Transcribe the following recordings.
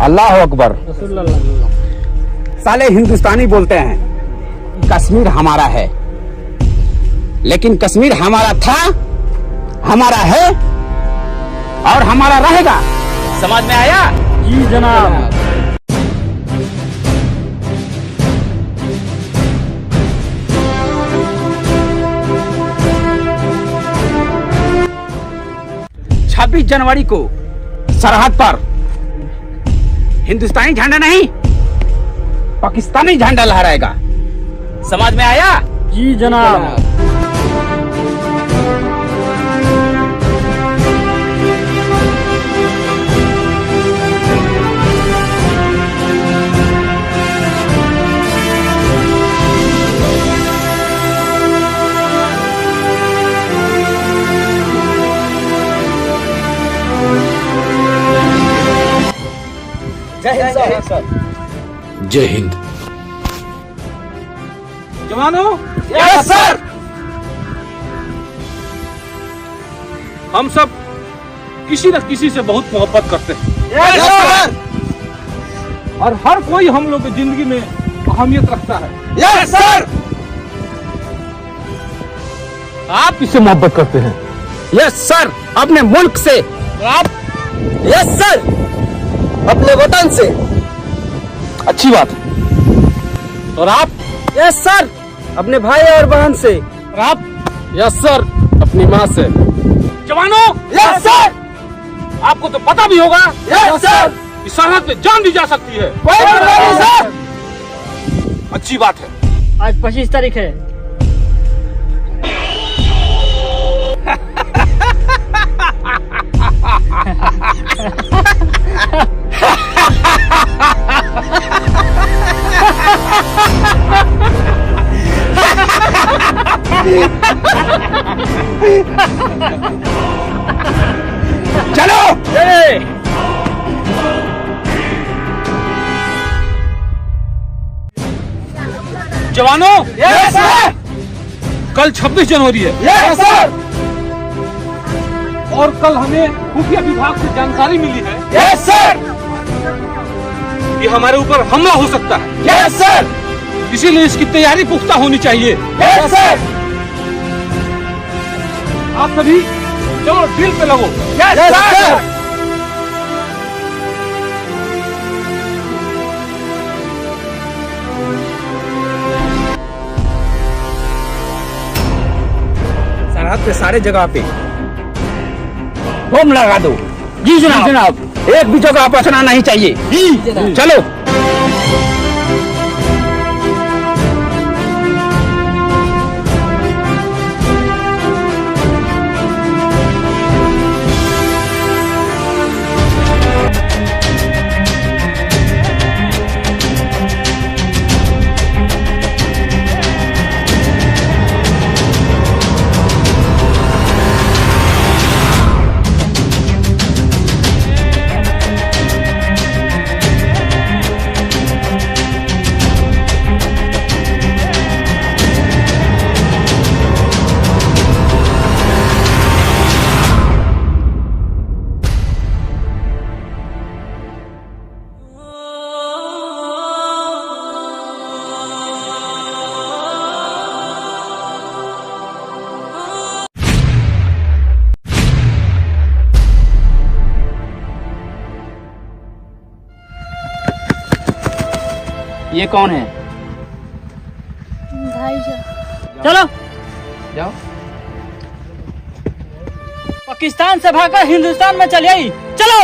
अल्लाह अकबर। साले हिंदुस्तानी बोलते हैं कश्मीर हमारा है, लेकिन कश्मीर हमारा था, हमारा है और हमारा रहेगा। समझ में आया? जी जनाब। छब्बीस जनवरी को सरहद पर हिंदुस्तानी झंडा नहीं, पाकिस्तानी झंडा लहराएगा। समझ में आया? जी जनाब। जय हिंद। जवानों, यस सर। हम सब किसी न किसी से बहुत मोहब्बत करते हैं। Yes sir. और हर कोई हम लोग की जिंदगी में अहमियत रखता है। Yes sir. आप किससे मोहब्बत करते हैं? यस सर, अपने मुल्क से। आप? यस सर, अपने वतन से। अच्छी बात है। और आप? यस सर, अपने भाई और बहन से। और आप? यस सर, अपनी माँ से। जवानों, यस सर। आपको तो पता भी होगा यस सर, कि सरहद पे जान दी जा सकती है। कोई परवाह नहीं सर। अच्छी बात है। आज 25 तारीख है। चलो। जवानों, यस सर। कल 26 जनवरी है यस सर। और कल हमें खुफिया विभाग से जानकारी मिली है यस सर। कि हमारे ऊपर हमला हो सकता है। Yes sir. इसीलिए इसकी तैयारी पुख्ता होनी चाहिए। Yes sir. आप सभी चलो ड्रिल पे लगो। Yes sir. सरहद पे सारे जगह पे बम लगा दो। जी जनाब। एक भी जगह बचना नहीं चाहिए। जी चलो। ये कौन है? भाईजान। चलो जाओ। पाकिस्तान से भागकर हिंदुस्तान में चली आई। चलो।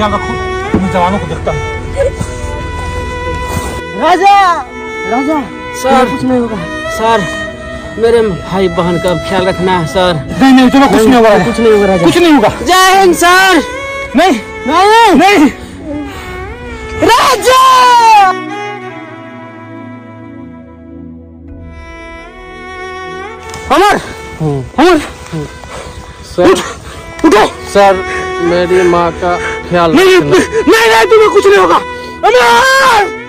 ख्याल रखो, मैं जवानों को देखता हूँ। राजा राजा सर कुछ नहीं होगा। सर मेरे भाई बहन का ख्याल रखना है सर। नहीं नहीं, तुम्हें कुछ नहीं होगा, कुछ नहीं होगा राजा। कुछ नहीं होगा। जय हिंद सर। नहीं नहीं नहीं, राजा अमर अमर, सर उठो। सर मेरी माँ का ख्याल नहीं रखना। नहीं नहीं, तुम्हें कुछ नहीं होगा। अमर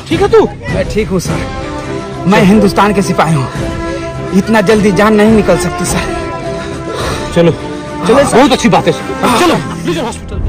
ठीक है तू? मैं ठीक हूँ सर। मैं हिंदुस्तान के सिपाही हूँ। इतना जल्दी जान नहीं निकल सकती सर। चलो चलो सर। बहुत अच्छी बात है, चलो ले जाओ हॉस्पिटल।